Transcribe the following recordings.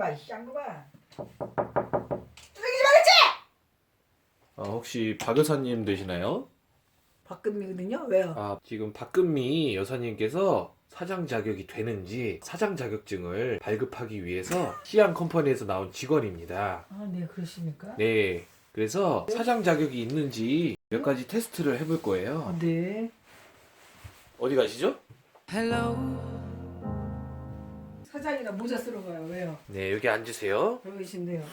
마, 쌍놈아. 두들기지 말랬지? 혹시 박 여사님 되시나요? 박금미거든요. 왜요? 지금 박금미 여사님께서 사장 자격이 되는지 사장 자격증을 발급하기 위해서 시안 컴퍼니에서 나온 직원입니다. 네, 그러십니까? 네, 그래서 사장 자격이 있는지 몇 가지 테스트를 해볼 거예요. 네. 어디 가시죠? 사장이라 모자 쓰러 가요. 왜요? 네, 여기 앉으세요. 여기 계신데요.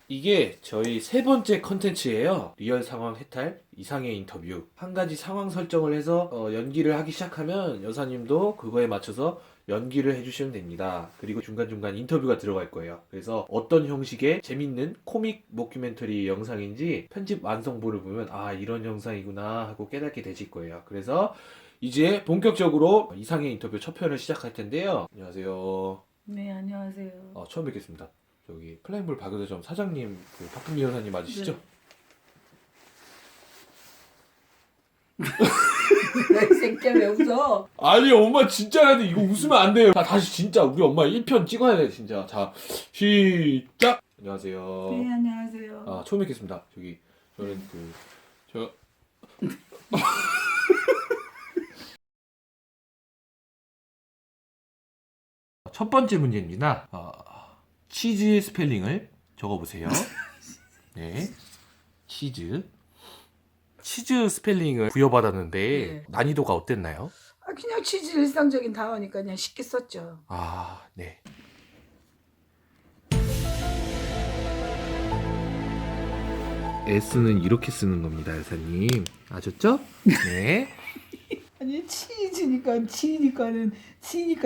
이게 저희 세 번째 컨텐츠예요. 리얼 상황 해탈, 이상의 인터뷰. 한 가지 상황 설정을 해서 연기를 하기 시작하면 여사님도 그거에 맞춰서 연기를 해주시면 됩니다. 그리고 중간중간 인터뷰가 들어갈 거예요. 그래서 어떤 형식의 재밌는 코믹 모큐멘터리 영상인지 편집 완성본을 보면 이런 영상이구나 하고 깨닫게 되실 거예요. 그래서 이제 본격적으로 이상의 인터뷰 첫 편을 시작할 텐데요. 안녕하세요. 네, 안녕하세요. 처음 뵙겠습니다. 저기 플라잉볼 박여대점 사장님 박금미 여사님 맞으시죠? 이 새끼야 왜 웃어? 아니 엄마 진짜라는데 이거 웃으면 안 돼요. 다시 진짜 우리 엄마 1편 찍어야 돼 진짜. 자 시작. 안녕하세요. 네, 안녕하세요. 처음 뵙겠습니다. 저는 첫 번째 문제입니다. 치즈의 스펠링을 적어보세요. 네, 치즈 스펠링을 부여받았는데 네. 난이도가 어땠나요? 그냥 치즈 일상적인 단어니까 그냥 쉽게 썼죠. 네. S는 이렇게 쓰는 겁니다, 여사님. 아셨죠? 네. 아니 치니까는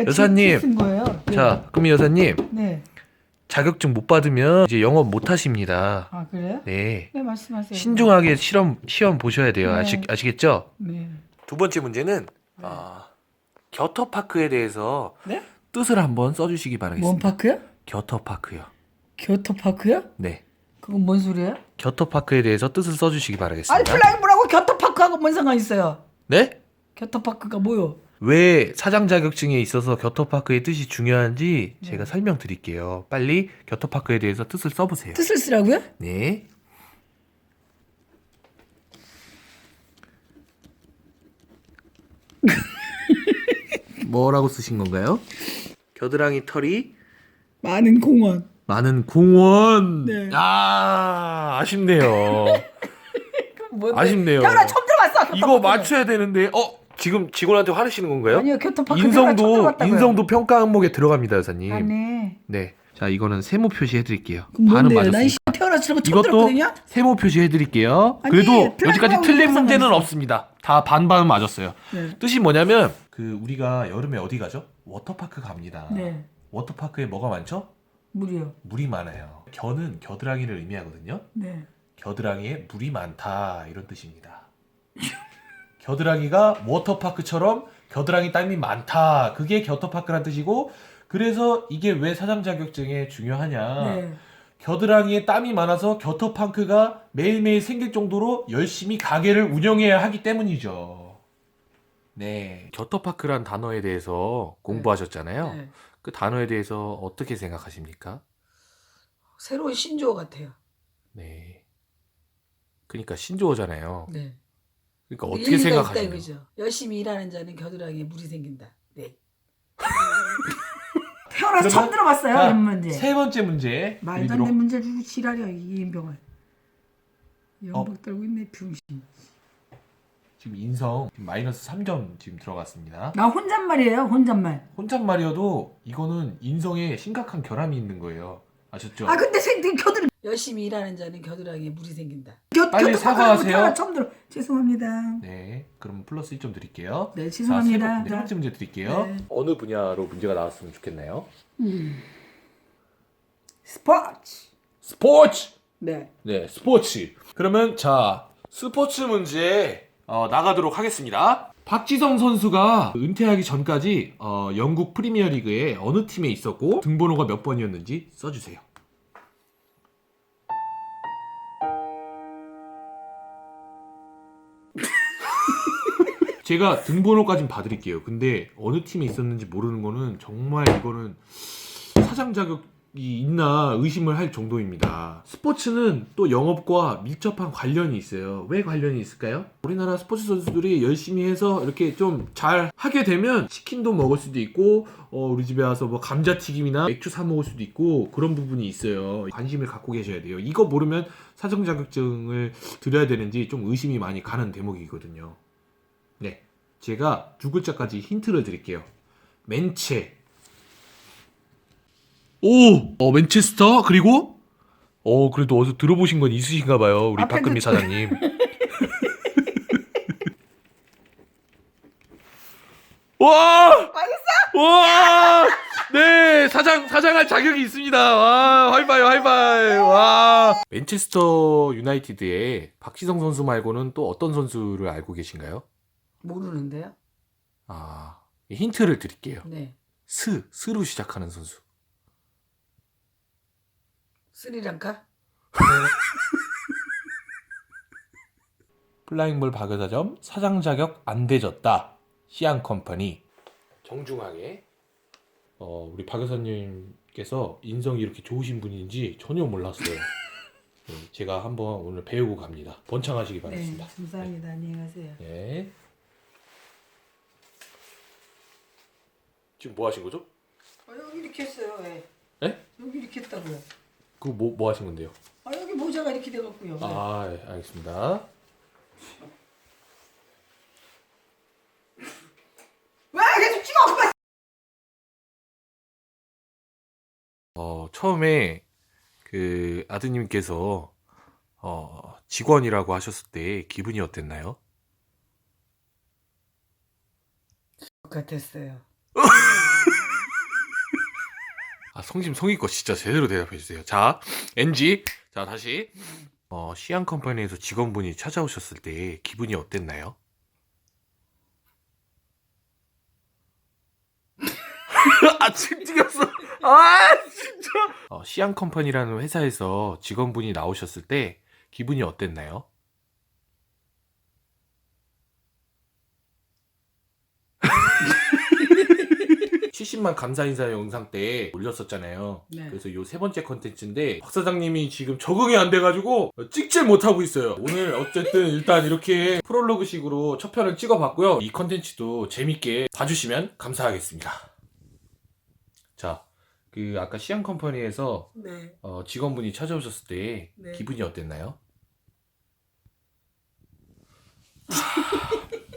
여사님. 쓴 거예요. 네. 자, 금미 여사님. 네. 자격증 못 받으면 이제 영업 못 하십니다. 그래요? 네. 네, 말씀하세요. 신중하게 시험 보셔야 돼요. 네. 아시겠죠? 네. 두 번째 문제는 겨터파크에 대해서 네? 뜻을 한번 써주시기 바라겠습니다. 뭔 파크요? 겨터파크요. 교토파크요? 네. 그건 뭔 소리예요? 겨터파크에 대해서 뜻을 써주시기 바라겠습니다. 아니 플라잉볼하고 교토파크하고 뭔 상관 있어요? 네? 교토파크가 뭐요? 왜 사장 자격증에 있어서 겨터파크의 뜻이 중요한지 제가 설명드릴게요. 빨리 겨터파크에 대해서 뜻을 써보세요. 뜻을 쓰라고요? 네. 뭐라고 쓰신 건가요? 겨드랑이 털이 많은 공원. 많은 공원. 네. 아쉽네요. 뭔데? 아쉽네요. 태어나 처음 들어봤어. 이거 맞춰야 되는데 지금 직원한테 화내시는 건가요? 아니요, 교토파크 태어나 처음 들어봤다고요. 인성도 평가 항목에 들어갑니다, 여사님. 네. 네. 자, 이거는 세모 표시 해드릴게요. 그럼 반은 뭔데요? 난 맞았습니다. 태어나 처음 이것도 들었거든요. 세모 표시 해드릴게요. 아니, 그래도 플라잉 여기까지 하고 틀린 무슨 문제는 상관있어? 없습니다. 다 반반은 맞았어요. 네. 뜻이 뭐냐면 우리가 여름에 어디 가죠? 워터파크 갑니다. 네. 워터파크에 뭐가 많죠? 물이요. 물이 많아요. 겨는 겨드랑이를 의미하거든요. 네. 겨드랑이에 물이 많다 이런 뜻입니다. 겨드랑이가 워터파크처럼 겨드랑이 땀이 많다. 그게 겨터파크란 뜻이고 그래서 이게 왜 사장 자격증에 중요하냐. 네. 겨드랑이에 땀이 많아서 겨터파크가 매일매일 생길 정도로 열심히 가게를 운영해야 하기 때문이죠. 네. 겨터파크란 단어에 대해서 공부하셨잖아요. 네. 그 단어에 대해서 어떻게 생각하십니까? 새로운 신조어 같아요. 네. 그러니까 신조어잖아요. 네. 그러니까 근데 어떻게 일리가 있다 생각하시나요? 이거죠. 열심히 일하는 자는 겨드랑이에 물이 생긴다. 네. 태어나서 그러면- 처음 들어봤어요. 자, 이런 문제. 세 번째 문제 말도 안 드리도록 되는 문제를 주고 지랄이야 이 인병을. 연박 떨고 있네 병신. 지금 인성 지금 마이너스 3점 지금 들어갔습니다. 나 혼잣말이에요. 혼잣말. 혼잣말이어도 이거는 인성에 심각한 결함이 있는 거예요. 아셨죠? 근데 겨드랑이 열심히 일하는 자는 겨드랑이에 물이 생긴다. 빨리 사과하세요. 태어나 처음 들어. 죄송합니다. 네, 그럼 플러스 1점 드릴게요. 네, 죄송합니다. 네 번째 문제 드릴게요. 네. 어느 분야로 문제가 나왔으면 좋겠나요? 스포츠. 스포츠! 네. 네, 스포츠. 그러면 자, 스포츠 문제 나가도록 하겠습니다. 박지성 선수가 은퇴하기 전까지 영국 프리미어리그의 어느 팀에 있었고 등번호가 몇 번이었는지 써주세요. 제가 등번호까진 봐드릴게요. 근데 어느 팀에 있었는지 모르는 거는 정말 이거는 사장 자격 있나 의심을 할 정도입니다. 스포츠는 또 영업과 밀접한 관련이 있어요. 왜 관련이 있을까요? 우리나라 스포츠 선수들이 열심히 해서 이렇게 좀 잘 하게 되면 치킨도 먹을 수도 있고 우리 집에 와서 뭐 감자튀김이나 맥주 사 먹을 수도 있고 그런 부분이 있어요. 관심을 갖고 계셔야 돼요. 이거 모르면 사정 자격증을 드려야 되는지 좀 의심이 많이 가는 대목이거든요. 네, 제가 두 글자까지 힌트를 드릴게요. 맨체. 오! 맨체스터? 그리고? 그래도 어디서 들어보신 건 있으신가 봐요. 우리 박금미 사장님. 와! 와! 네, 사장할 자격이 있습니다. 와, 하이파이브, 하이파이브. 와. 맨체스터 유나이티드의 박지성 선수 말고는 또 어떤 선수를 알고 계신가요? 모르는데요? 아, 힌트를 드릴게요. 네. 스로 시작하는 선수. 스리랑카? 플라잉볼 박여사점 사장 자격 안 되졌다. 시안컴퍼니. 정중하게 우리 박여사님께서 인성이 이렇게 좋으신 분인지 전혀 몰랐어요. 네, 제가 한번 오늘 배우고 갑니다. 번창하시기 바랍니다. 네, 감사합니다. 안녕히 가세요. 네. 지금 뭐 하신 거죠? 여기 이렇게 했어요. 예. 네? 여기 이렇게 했다고요. 그거 뭐 하신 건데요? 여기 모자가 이렇게 돼갖고요. 아, 예, 알겠습니다. 왜 계속 찍어? 처음에 그 아드님께서 직원이라고 하셨을 때 기분이 어땠나요? 같았어요. 성심성의껏 진짜 제대로 대답해 주세요. 자, NG. 자, 다시. 시안 컴퍼니에서 직원분이 찾아오셨을 때 기분이 어땠나요? 아, 침 튀겼어. 아, 진짜. 시안 컴퍼니라는 회사에서 직원분이 나오셨을 때 기분이 어땠나요? (70만) 감사 인사 영상 때 올렸었잖아요. 네. 그래서 요 세 번째 컨텐츠인데 박 사장님이 지금 적응이 안 돼가지고 찍질 못하고 있어요. 오늘 어쨌든 일단 이렇게 프롤로그식으로 첫 편을 찍어봤고요. 이 컨텐츠도 재밌게 봐주시면 감사하겠습니다. 자, 그 아까 시안 컴퍼니에서 네. 직원분이 찾아오셨을 때 네. 기분이 어땠나요?